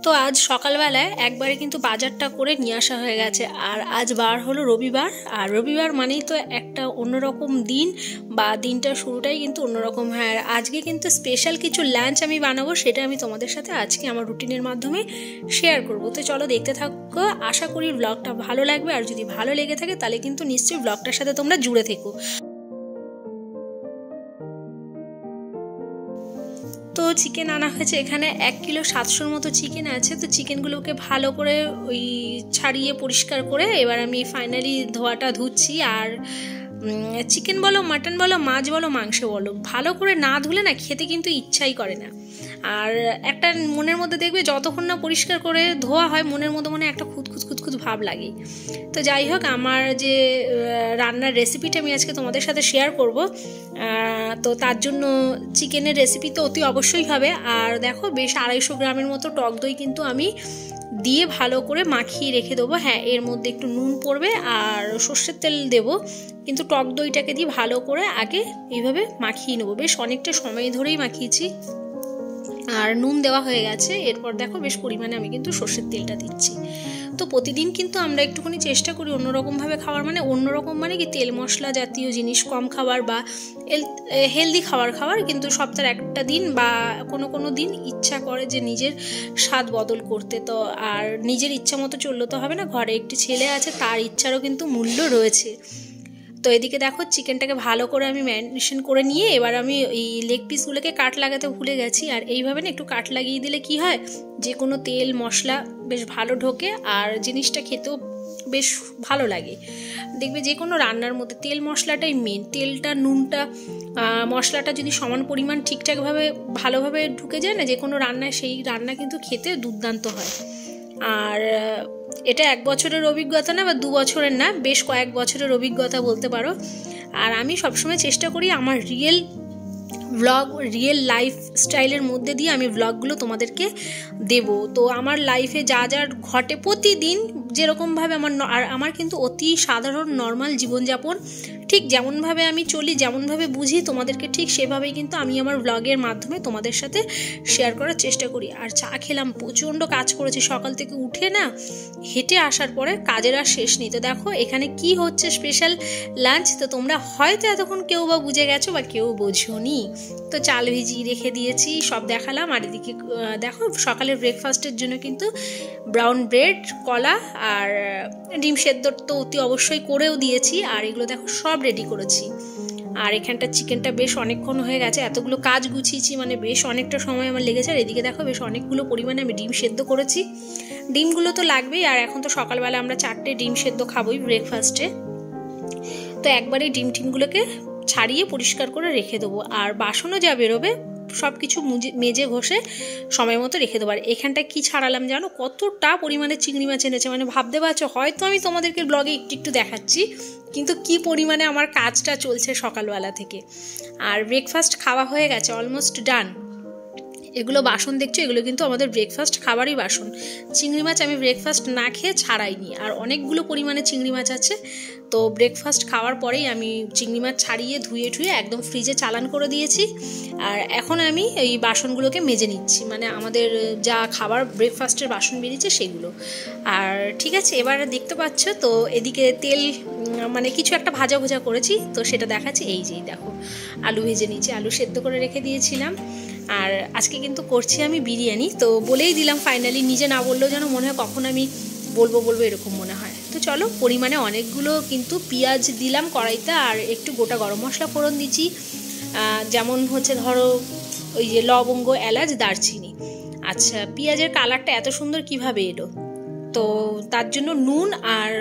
তো আজ সকালবেলায় একবারে কিন্তু বাজারটা করে নিয়ে আসা হয়ে গেছে। আর আজ বার হলো রবিবার, আর রবিবার মানেই তো একটা অন্যরকম দিন বা দিনটার শুরুটাই কিন্তু অন্যরকম হয়। আর আজকে কিন্তু স্পেশাল কিছু লাঞ্চ আমি বানাবো, সেটা আমি তোমাদের সাথে আজকে আমার রুটিনের মাধ্যমে শেয়ার করবো। তো চলো দেখতে থাকো, আশা করি ব্লগটা ভালো লাগবে। আর যদি ভালো লেগে থাকে তাহলে কিন্তু নিশ্চয়ই ব্লগটার সাথে তোমরা জুড়ে থেকো। তো চিকেন আনা হয়েছে, এখানে 1 কিলো 700 মতো চিকেন আছে। তো চিকেনগুলোকে ভালো করে ওই ছাড়িয়ে পরিষ্কার করে এবার আমি ফাইনালি ধুচ্ছি। আর চিকেন বলো, মাটন বলো, মাছ বলো, মাংস বলো, ভালো করে না ধুলে না খেতে কিন্তু ইচ্ছাই করে না। আর একটা মনের মধ্যে দেখবে যতক্ষণ না পরিষ্কার করে ধোয়া হয় মনের মধ্যে মনে একটা খুঁতখুত ভাব লাগে। তো যাই হোক, আমার যে রান্নার রেসিপিটা আমি আজকে তোমাদের সাথে শেয়ার করব, তো তার জন্য চিকেনের রেসিপি তো অতি অবশ্যই হবে। আর দেখো বেশ 250 গ্রামের মতো টক দই কিন্তু আমি দিয়ে ভালো করে মাখিয়ে রেখে দেবো। হ্যাঁ, এর মধ্যে একটু নুন পড়বে আর সর্ষের তেল দেবো, কিন্তু টক দইটাকে দিয়ে ভালো করে আগে এইভাবে মাখিয়ে নেবো। বেশ অনেকটা সময় ধরেই মাখিয়েছি আর নুন দেওয়া হয়ে গেছে। এরপর দেখো বেশ পরিমাণে আমি কিন্তু সর্ষের তেলটা দিচ্ছি। তো প্রতিদিন কিন্তু আমরা একটুখানি চেষ্টা করি অন্যরকমভাবে খাওয়ার, মানে অন্যরকম মানে কি তেল মশলা জাতীয় জিনিস কম খাবার বা হেলদি খাবার, কিন্তু সপ্তাহে একটা দিন বা কোনো দিন ইচ্ছা করে যে নিজের স্বাদ বদল করতে। তো আর নিজের ইচ্ছা মতো চললে তো হবে না, ঘরে একটি ছেলে আছে, তার ইচ্ছারও কিন্তু মূল্য রয়েছে। তো এদিকে দেখো চিকেনটাকে ভালো করে আমি ম্যারিনেশন করে নিয়ে এবার আমি এই লেগ পিসগুলোকে কাট লাগাতে ভুলে গেছি। আর এইভাবে না একটু কাট লাগিয়ে দিলে কি হয়, যে কোনো তেল মশলা বেশ ভালো ঢোকে আর জিনিসটা খেতেও বেশ ভালো লাগে। দেখবে যে কোনো রান্নার মধ্যে তেল মশলাটাই মেন। তেলটা, নুনটা, মশলাটা যদি সমান পরিমাণ ঠিকঠাকভাবে ভালোভাবে ঢুকে যায় না যে কোনো রান্নায়, সেই রান্না কিন্তু খেতে দুর্দান্ত হয়। আর এটা 1 বছরের অভিজ্ঞতা না বা 2 বছরের না, বেশ কয়েক বছরের অভিজ্ঞতা বলতে পারো। আর আমি সবসময় চেষ্টা করি আমার রিয়েল লাইফ স্টাইলের মধ্যে দিয়ে আমি ব্লগগুলো তোমাদেরকে দেব। তো আমার লাইফে যা যা ঘটে প্রতিদিন যেরকমভাবে আমার কিন্তু অতি সাধারণ নর্মাল জীবনযাপন, ঠিক যেমনভাবে আমি চলি, যেমনভাবে বুঝি তোমাদেরকে ঠিক সেভাবেই কিন্তু আমি আমার ব্লগের মাধ্যমে তোমাদের সাথে শেয়ার করার চেষ্টা করি। আর চা খেলাম, প্রচণ্ড কাজ করেছি সকাল থেকে উঠে না, হেঁটে আসার পরে কাজের আর শেষ নেই। তো দেখো এখানে কি হচ্ছে স্পেশাল লাঞ্চ, তো তোমরা হয়তো এতক্ষণ কেউ বা বুঝে গেছো বা কেউ বোঝোনি। তো চাল ভিজিয়ে রেখে দিয়েছি, সব দেখালাম। আর এদিকে দেখো সকালের ব্রেকফাস্টের জন্য কিন্তু ব্রাউন ব্রেড, কলা আর ডিম সেদ্ধ তো অতি অবশ্যই করেও দিয়েছি। আর এগুলো দেখো সব রেডি করেছি। আর এখানটা চিকেনটা বেশ অনেকক্ষণ হয়ে গেছে, এতগুলো কাজ গুছিয়েছি, মানে বেশ অনেকটা সময় আমার লেগেছে। আর এদিকে দেখো বেশ অনেকগুলো পরিমাণে আমি ডিম সেদ্ধ করেছি। ডিমগুলো তো লাগবেই, আর এখন তো সকালবেলা আমরা 4টে ডিম সেদ্ধ খাবোই ব্রেকফাস্টে। তো একবারেই ডিমগুলোকে ছাড়িয়ে পরিষ্কার করে রেখে দেবো। আর বাসনও যা বেরোবে সব কিছু মেজে ঘষে সময় মতো রেখে দেবো। আর এখানটায় কি ছাড়ালাম জানো, কতটা পরিমাণে চিংড়ি মাছ এনেছে, মানে ভাবতে পারছো, হয়তো আমি তোমাদেরকে ব্লগে একটু দেখাচ্ছি, কিন্তু কি পরিমাণে আমার কাজটা চলছে সকালবেলা থেকে। আর ব্রেকফাস্ট খাওয়া হয়ে গেছে, অলমোস্ট ডান। এগুলো বাসন দেখছো, এগুলো কিন্তু আমাদের ব্রেকফাস্ট খাবারই বাসন। চিংড়ি মাছ আমি ব্রেকফাস্ট না খেয়ে ছাড়াইনি, আর অনেকগুলো পরিমাণে চিংড়ি মাছ আছে। তো ব্রেকফাস্ট খাওয়ার পরেই আমি চিংড়ি মাছ ছাড়িয়ে ধুয়ে একদম ফ্রিজে চালান করে দিয়েছি। আর এখন আমি এই বাসনগুলোকে মেজে নিচ্ছি, মানে আমাদের যা খাবার ব্রেকফাস্টের বাসন বেরিয়েছে সেগুলো। আর ঠিক আছে, এবার দেখতে পাচ্ছ তো এদিকে তেল, মানে কিছু একটা ভাজা করেছি, তো সেটা দেখাচ্ছি। এই যে দেখো আলু ভেজে নিয়েছি, আলু সেদ্ধ করে রেখে দিয়েছিলাম। আর আজকে কিন্তু করছি আমি বিরিয়ানি, তো বলেই দিলাম ফাইনালি, নিজে না বললেও যেন মনে হয় কখন আমি বলবো এরকম মনে হয়। তো চলো, পরিমাণে অনেকগুলো কিন্তু পেঁয়াজ দিলাম কড়াইতে, আর একটু গোটা গরম মশলা ফোড়ন দিচ্ছি, যেমন হচ্ছে ধরো ওই যে লবঙ্গ, এলাচ, দারচিনি। আচ্ছা, পেঁয়াজের কালারটা এত সুন্দর কিভাবে এলো, তো তার জন্য নুন আর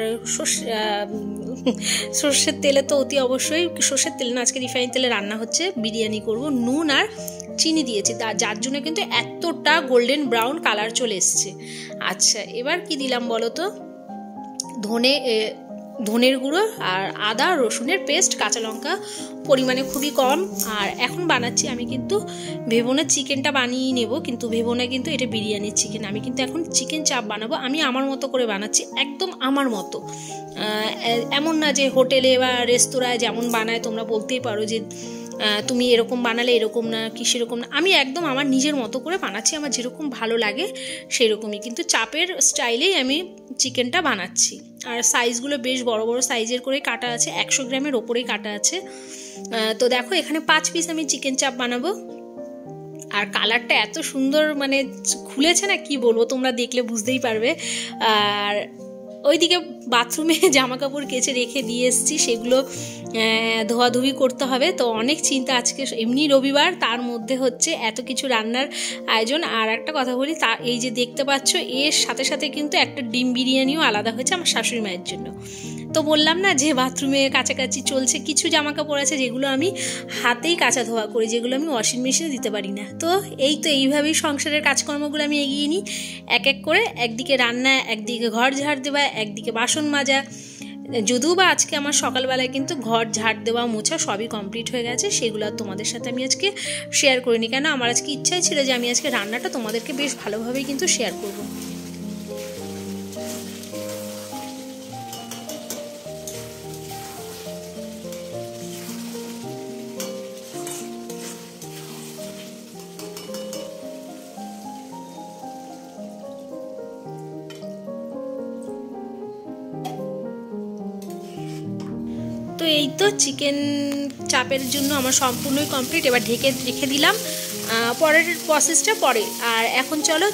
সর্ষের তেলে, তো অতি অবশ্যই সর্ষের তেল না, আজকে রিফাইন তেলে রান্না হচ্ছে, বিরিয়ানি করব। নুন আর চিনি দিয়েছি, যার জন্য কিন্তু এতটা গোল্ডেন ব্রাউন কালার চলে এসছে। আচ্ছা, এবার কি দিলাম বলো তো, ধনের গুঁড়ো আর আদা রসুনের পেস্ট, কাঁচা লঙ্কা পরিমাণে খুবই কম। আর এখন বানাচ্ছি আমি কিন্তু ভেবোনা চিকেনটা বানিয়ে নেব, কিন্তু ভেবোনা কিন্তু এটা বিরিয়ানির চিকেন। আমি কিন্তু এখন চিকেন চাপ বানাবো, আমি আমার মতো করে বানাচ্ছি, একদম আমার মতো। এমন না যে হোটেলে বা রেস্তোরাঁয় যেমন বানায় তোমরা বলতেই পারো যে তুমি এরকম বানালে এরকম না কি সেরকম না, আমি একদম আমার নিজের মতো করে বানাচ্ছি, আমার যেরকম ভালো লাগে সেই রকমই, কিন্তু চাপের স্টাইলেই আমি চিকেনটা বানাচ্ছি। আর সাইজগুলো বেশ বড় বড় সাইজের করে কাটা আছে, 100 গ্রামের ওপরেই কাটা আছে। তো দেখো এখানে 5 পিস আমি চিকেন চাপ বানাবো। আর কালারটা এত সুন্দর মানে খুলেছে না, কি বলবো, তোমরা দেখলে বুঝতেই পারবে। আর ওইদিকে বাথরুমে জামা কাপড় কেচে রেখে দিয়ে এসেছি, সেগুলো ধোয়াধুয়ি করতে হবে। তো অনেক চিন্তা, আজকে এমনি রবিবার, তার মধ্যে হচ্ছে এত কিছু রান্নার আয়োজন। আর একটা কথা বলি, তা এই যে দেখতে পাচ্ছ এর সাথে সাথে কিন্তু একটা ডিম বিরিয়ানিও আলাদা হয়েছে আমার শাশুড়ি মায়ের জন্য। তো বললাম না যে বাথরুমে কাছাকাছি চলছে, কিছু জামা কাপড় আছে যেগুলো আমি হাতেই কাচা ধোয়া করি, যেগুলো আমি ওয়াশিং মেশিনে দিতে পারি না। তো এইভাবেই সংসারের কাজকর্মগুলো আমি এগিয়ে নিই এক এক করে, একদিকে রান্না, একদিকে ঘর ঝাড় দেওয়া, একদিকে বাসন মাজা। যদিও বা আজকে আমার সকালবেলায় কিন্তু ঘর ঝাড় দেওয়া মোছা সবই কমপ্লিট হয়ে গেছে, সেগুলো তোমাদের সাথে আমি আজকে শেয়ার করিনি, কেন আমার আজকে ইচ্ছাই ছিল যে আমি আজকে রান্নাটা তোমাদেরকে বেশ ভালোভাবেই কিন্তু শেয়ার করবো। তো এই তো চিকেন চাপের জন্য আমার সম্পূর্ণই কমপ্লিট, এবার ঢেকে রেখে দিলাম, পরের প্রসেসটা পরে। আর এখন চলো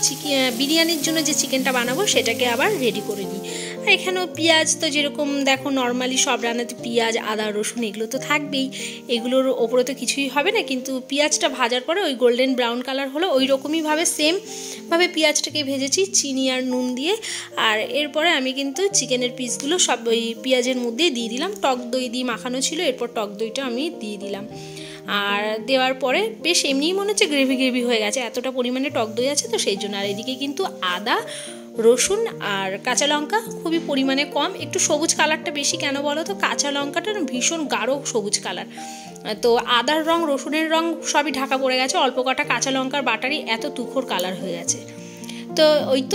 বিরিয়ানির জন্য যে চিকেনটা বানাবো সেটাকে আবার রেডি করে নিই। আর এখানেও পেঁয়াজ তো যেরকম দেখো নর্মালি সব রান্নাতে পেঁয়াজ, আদা, রসুন এগুলো তো থাকবেই, এগুলোর ওপরে তো কিছুই হবে না, কিন্তু পেঁয়াজটা ভাজার পরে ওই গোল্ডেন ব্রাউন কালার হলো, ওই রকমইভাবে সেমভাবে পেঁয়াজটাকে ভেজেছি চিনি আর নুন দিয়ে। আর এরপরে আমি কিন্তু চিকেনের পিসগুলো সব ওই পেঁয়াজের মধ্যে দিয়ে দিলাম, টক দই দিয়ে মাখানো ছিল, এরপর টক দইটা আমি দিয়ে দিলাম। আর দেওয়ার পরে বেশ এমনিই মনে হচ্ছে গ্রেভি গ্রেভি হয়ে গেছে, এতটা পরিমাণে টক দই আছে তো সেই জন্য। আর এদিকে কিন্তু আদা, রসুন আর কাঁচা লঙ্কা খুবই পরিমাণে কম, একটু সবুজ কালারটা বেশি, কেন বলো তো, কাঁচা লঙ্কাটা ভীষণ গাঢ় সবুজ কালার, তো আদার রং রসুনের রং সবই ঢাকা পড়ে গেছে, অল্প কটা কাঁচা লঙ্কার বাটারই এত তুখোর কালার হয়ে গেছে। তো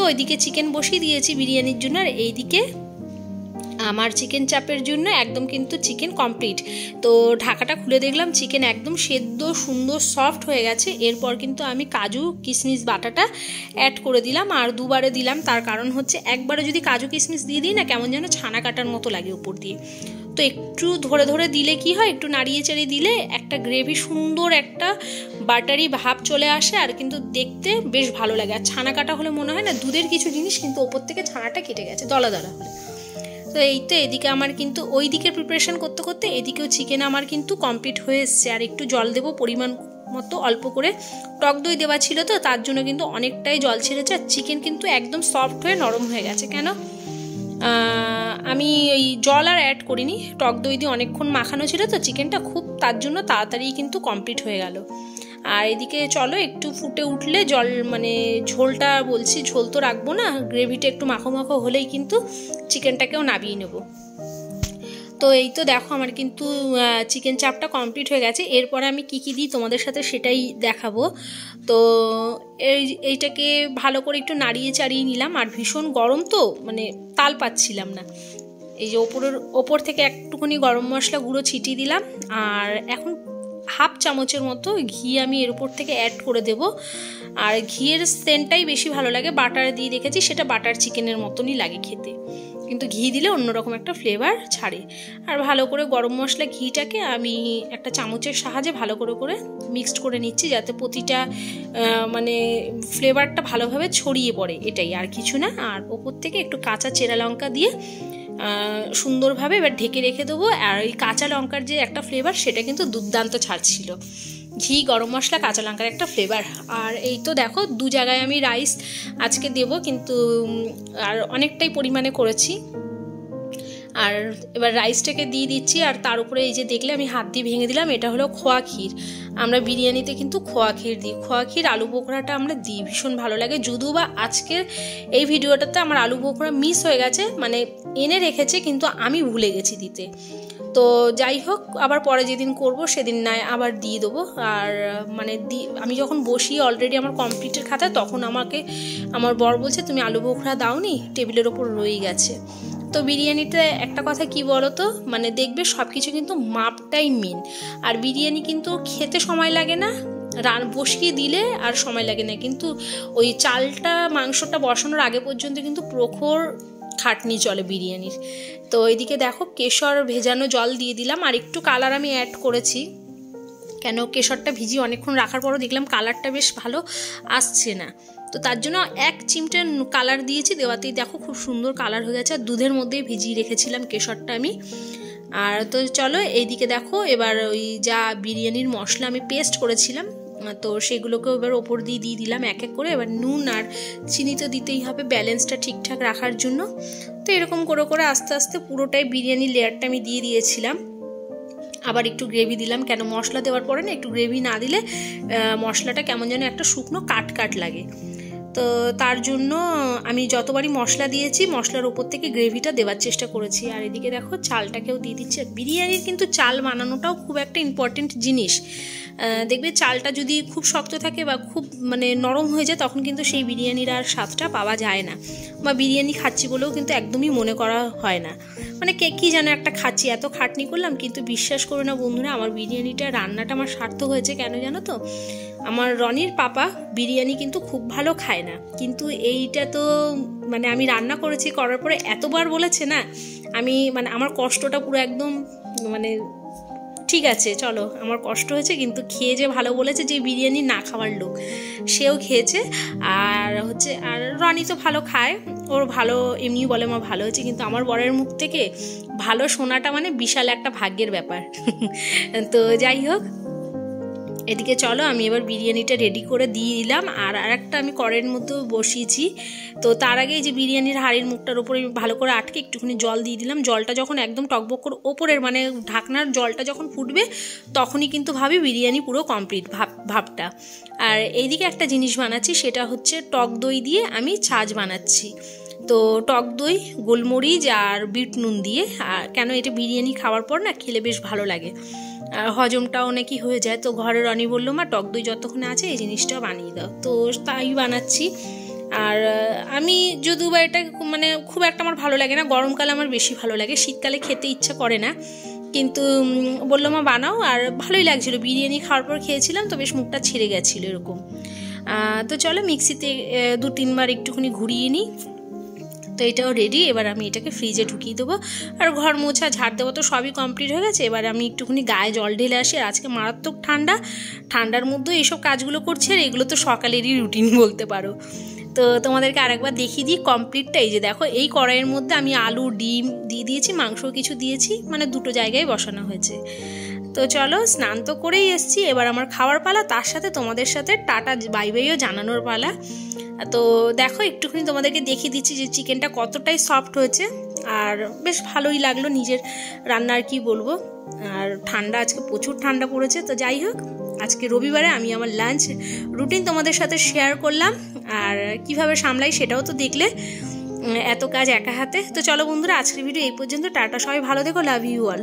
ওইদিকে চিকেন বসিয়ে দিয়েছি বিরিয়ানির জন্য, আর এইদিকে আমার চিকেন চাপের জন্য একদম কিন্তু চিকেন কমপ্লিট। তো ঢাকাটা খুলে দেখলাম চিকেন একদম সেদ্ধ সুন্দর সফট হয়ে গেছে। এরপর কিন্তু আমি কাজু কিশমিশ বাটাটা অ্যাড করে দিলাম, আর দুবারে দিলাম, তার কারণ হচ্ছে একবারে যদি কাজু কিশমিশ দিয়ে দিই না, কেমন যেন ছানা কাটার মতো লাগে উপর দিয়ে, তো একটু ধরে ধরে দিলে কি হয়, একটু নাড়িয়ে চাড়িয়ে দিলে একটা গ্রেভি সুন্দর একটা বাটারি ভাব চলে আসে, আর কিন্তু দেখতে বেশ ভালো লাগে। আর ছানা কাটা হলে মনে হয় না দুধের কিছু জিনিস কিন্তু ওপর থেকে ছানাটা কেটে গেছে দলা দলা হলে। তো এই তো এদিকে আমার কিন্তু ওই দিকের প্রিপারেশন করতে করতে এদিকেও চিকেন আমার কিন্তু কমপ্লিট হয়ে এসছে। আর একটু জল দেবো পরিমাণ মতো, অল্প করে টক দই দেওয়া ছিল তো তার জন্য কিন্তু অনেকটাই জল ছেড়েছে, আর চিকেন কিন্তু একদম সফট হয়ে নরম হয়ে গেছে। কেন আমি এই জল আর অ্যাড করিনি, টক দই দিয়ে অনেকক্ষণ মাখানো ছিল তো চিকেনটা, খুব তার জন্য তাড়াতাড়ি কিন্তু কমপ্লিট হয়ে গেল। আর এদিকে চলো একটু ফুটে উঠলে জল মানে ঝোলটা, বলছি ঝোল তো রাখবো না, গ্রেভিটা একটু মাখো মাখো হলেই কিন্তু চিকেনটাকেও নামিয়ে নেব। তো এই তো দেখো আমার কিন্তু চিকেন চাপটা কমপ্লিট হয়ে গেছে। এরপরে আমি কি কি দিই তোমাদের সাথে সেটাই দেখাবো। তো এইটাকে ভালো করে একটু নাড়িয়ে চাড়িয়ে নিলাম, আর ভীষণ গরম তো মানে তাল পাচ্ছিলাম না, এই যে ওপর থেকে একটুখানি গরম মশলা গুঁড়ো ছিটিয়ে দিলাম, আর এখন হাফ চামচের মতো ঘি আমি এর উপর থেকে অ্যাড করে দেব। আর ঘিয়ের সেন্টটাই বেশি ভালো লাগে, বাটার দিয়ে দেখেছি সেটা বাটার চিকেনের মতনই লাগে খেতে, কিন্তু ঘি দিলে অন্যরকম একটা ফ্লেভার ছাড়ে। আর ভালো করে গরম মশলা ঘিটাকে আমি একটা চামচের সাহায্যে ভালো করে মিক্সড করে নিচ্ছি, যাতে প্রতিটা মানে ফ্লেভারটা ভালোভাবে ছড়িয়ে পড়ে, এটাই আর কিছু না। আর ওপর থেকে একটু কাঁচা চেরা লঙ্কা দিয়ে সুন্দরভাবে এবার ঢেকে রেখে দেবো। আর ওই কাঁচা লঙ্কার যে একটা ফ্লেভার সেটা কিন্তু দুর্দান্ত ছাড়ছিল, ঘি, গরম মশলা, কাঁচা লঙ্কার একটা ফ্লেভার। আর এই তো দেখো দু জায়গায় আমি রাইস আজকে দেব, কিন্তু আর অনেকটাই পরিমাণে করেছি। আর এবার রাইসটাকে দিয়ে দিচ্ছি, আর তার উপরে এই যে দেখলে আমি হাত দিয়ে ভেঙে দিলাম, এটা হলো খোয়া ক্ষীর। আমরা বিরিয়ানিতে কিন্তু খোয়া ক্ষীর দিই, খোয়া ক্ষীর আলু বোখরাটা আমরা দিই, ভীষণ ভালো লাগে। যদিও বা আজকের এই ভিডিওটাতে আমার আলু বোখরা মিস হয়ে গেছে, মানে এনে রেখেছে কিন্তু আমি ভুলে গেছি দিতে। তো যাই হোক, আবার পরে যেদিন করব সেদিন নয় আবার দিয়ে দেবো। আর মানে আমি যখন বসি অলরেডি আমার কমপ্লিটের খাতা, তখন আমাকে আমার বর বলছে তুমি আলু বোখরা দাওনি, টেবিলের ওপর রয়ে গেছে। তো তো বিরিয়ানিতে একটা কথা কি বলো তো, মানে দেখবে সব কিছু কিন্তু মাপটাই মেন। আর বিরিয়ানি কিন্তু খেতে সময় লাগে না, বসিয়ে দিলে আর সময় লাগে না, কিন্তু ওই চালটা মাংসটা বসানোর আগে পর্যন্ত কিন্তু প্রখর খাটনি চলে বিরিয়ানির। তো এইদিকে দেখো কেশর ভেজানো জল দিয়ে দিলাম, আর একটু কালার আমি অ্যাড করেছি, কেন কেশরটা ভিজিয়ে অনেকক্ষণ রাখার পরও দেখলাম কালারটা বেশ ভালো আসছে না, তো তার জন্য 1 চিমটে কালার দিয়েছি, দেওয়াতেই দেখো খুব সুন্দর কালার হয়ে গেছে। আর দুধের মধ্যেই ভিজিয়ে রেখেছিলাম কেশরটা আমি। আর তো চলো এইদিকে দেখো এবার ওই যা বিরিয়ানির মশলা আমি পেস্ট করেছিলাম, তো সেগুলোকে এবার ওপর দিয়ে দিলাম এক এক করে। এবার নুন আর চিনি তো দিতেই হবে ব্যালেন্সটা ঠিকঠাক রাখার জন্য। তো এরকম করে করে আস্তে আস্তে পুরোটাই বিরিয়ানি লেয়ারটা আমি দিয়ে দিয়েছিলাম। আবার একটু গ্রেভি দিলাম, কেন মশলা দেওয়ার পরে না একটু গ্রেভি না দিলে মশলাটা কেমন যেন একটা শুকনো কাট কাট লাগে। তো তার জন্য আমি যতবারই মশলা দিয়েছি মশলার ওপর থেকে গ্রেভিটা দেওয়ার চেষ্টা করেছি। আর এদিকে দেখো চালটাকেও দিয়ে দিচ্ছি। বিরিয়ানির কিন্তু চাল বানানোটাও খুব একটা ইম্পর্টেন্ট জিনিস। দেখবে চালটা যদি খুব শক্ত থাকে বা খুব মানে নরম হয়ে যায়, তখন কিন্তু সেই বিরিয়ানির আর স্বাদটা পাওয়া যায় না, বা বিরিয়ানি খাচ্ছি বলেও কিন্তু একদমই মনে করা হয় না, মানে কী যেন একটা খাচ্ছি, এত খাটনি করলাম। কিন্তু বিশ্বাস করো না বন্ধুরা, আমার বিরিয়ানিটা রান্নাটা আমার সার্থক হয়েছে। কেন জানো তো, আমার রনির পাপা বিরিয়ানি কিন্তু খুব ভালো খায় না, কিন্তু এইটা তো মানে আমি রান্না করেছি, করার পরে এতবার বলেছে না, আমি মানে আমার কষ্টটা পুরো একদম মানে ঠিক আছে চলো আমার কষ্ট হয়েছে, কিন্তু খেয়ে যে ভালো বলেছে, যে বিরিয়ানি না খাওয়ার লোক সেও খেয়েছে। আর হচ্ছে আর রনি তো ভালো খায়, ওর ভালো এমনি বলে মা ভালো হয়েছে, কিন্তু আমার বরের মুখ থেকে ভালো শোনাটা মানে বিশাল একটা ভাগ্যের ব্যাপার। তো যাই হোক, এদিকে চলো আমি এবার বিরিয়ানিটা রেডি করে দিয়ে দিলাম। আর একটা আমি কড়াইয়ের মধ্যে বসিয়েছি, তো তার আগে যে বিরিয়ানির হাঁড়ির মুখটার উপরে ভালো করে আটকে একটুখানি জল দিয়ে দিলাম। জলটা যখন একদম টকবক করে ওপরের মানে ঢাকনার জলটা যখন ফুটবে, তখনই কিন্তু ভাবি বিরিয়ানি পুরো কমপ্লিট ভাবটা। আর এইদিকে একটা জিনিস বানাচ্ছি, সেটা হচ্ছে টক দই দিয়ে আমি ছাঁচ বানাচ্ছি। তো টক দই, গোলমরিচ আর বিট নুন দিয়ে, কেন এটা বিরিয়ানি খাওয়ার পর না খেলে বেশ ভালো লাগে, আর হজমটাও নাকি হয়ে যায়। তো ঘরে রনি বললো মা টক দই যতক্ষণে আছে এই জিনিসটাও বানিয়ে দাও, তো তাই বানাচ্ছি। আর আমি যদিও বা এটা মানে খুব একটা আমার ভালো লাগে না, গরমকালে আমার বেশি ভালো লাগে, শীতকালে খেতে ইচ্ছা করে না, কিন্তু বললো মা বানাও। আর ভালোই লাগছিলো, বিরিয়ানি খাওয়ার পর খেয়েছিলাম তো বেশ মুখটা ছিঁড়ে গেছিলো এরকম। তো চলো মিক্সিতে 2-3 বার একটুখানি ঘুরিয়ে নিই। তো এটাও রেডি, এবার আমি এটাকে ফ্রিজে ঢুকিয়ে দেবো। আর ঘর মোছা ঝাড় দেবো তো সবই কমপ্লিট হয়ে গেছে। এবার আমি একটুখানি গায়ে জল ঢেলে আসি। আর আজকে মারাত্মক ঠান্ডার মধ্যে এইসব কাজগুলো করছি, আর এগুলো তো সকালেরই রুটিন বলতে পারো। তো তোমাদেরকে আরেকবার দেখিয়ে দিই কমপ্লিটটা। এই যে দেখো, এই কড়াইয়ের মধ্যে আমি আলু ডিম দিয়ে দিয়েছি, মাংসও কিছু দিয়েছি, মানে 2টো জায়গায় বসানো হয়েছে। তো চলো স্নান তো করেই এসছি, এবার আমার খাওয়ার পালা, তার সাথে তোমাদের সাথে টাটা বাই বাইও জানানোর পালা। তো দেখো একটুখানি তোমাদেরকে দেখিয়ে দিচ্ছি যে চিকেনটা কতটাই সফট হয়েছে, আর বেশ ভালোই লাগলো নিজের রান্না, আর কি বলবো। আর ঠান্ডা, আজকে প্রচুর ঠান্ডা পড়েছে। তো যাই হোক, আজকে রবিবারে আমি আমার লাঞ্চ রুটিন তোমাদের সাথে শেয়ার করলাম, আর কিভাবে সামলাই সেটাও তো দেখলে, এত কাজ একা হাতে। তো চলো বন্ধুরা, আজকের ভিডিও এই পর্যন্ত, টাটা, সবাই ভালো থেকো, লাভ ইউ অল।